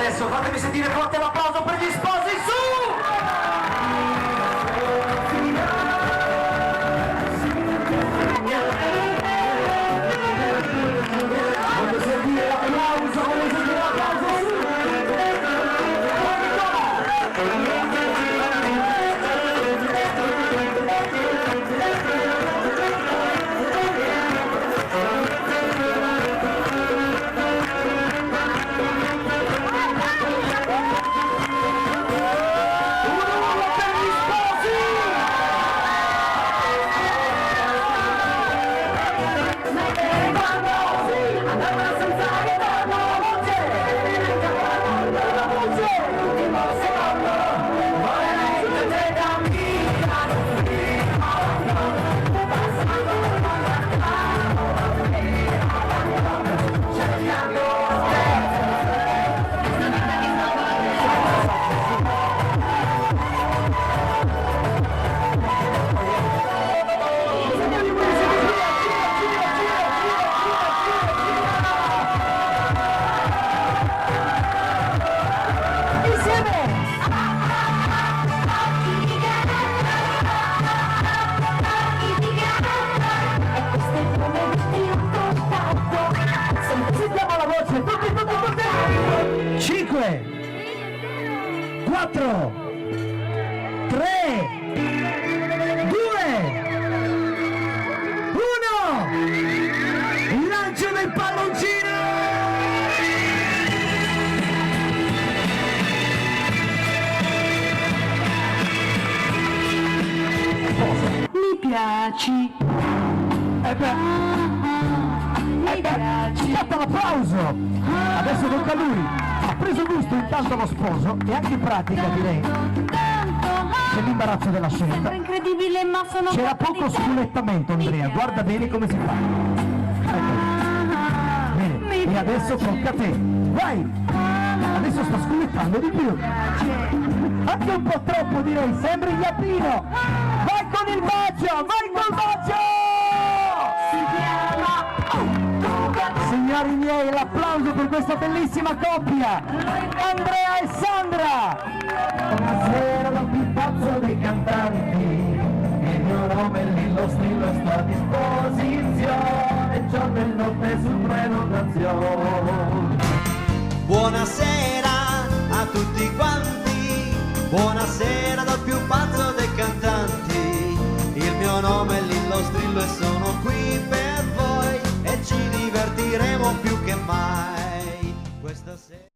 adesso fatemi sentire forte l'applauso per gli sposi, su! Voglio sentire l'applauso, voglio sentire l'applauso, tutti! 4, 3, 2, 1, lancio del palloncino! Mi piaci. Mi piaci. Scatta l'applauso! Adesso tocca a lui. Ha preso gusto intanto lo sposo e anche in pratica, direi. C'è l'imbarazzo della scelta. Sembra incredibile, ma sono C'era poco sculettamento, Andrea, guarda bene come si fa. Ecco. Bene, e adesso tocca a te. Vai! Adesso sta sculettando di più. Anche un po' troppo, direi, sembri Iappino. Vai con il bacio, vai col bacio! Signori miei, l'applauso per questa bellissima coppia, Andrea e Sandra! Buonasera dal più pazzo dei cantanti, il mio nome Lillo Strillo sta a disposizione, giorno e notte su prenotazione. Buonasera a tutti quanti, buonasera dal più pazzo dei cantanti, il mio nome è Lillo Strillo e sono qui per voi e ci divertiremo più che mai questa sera.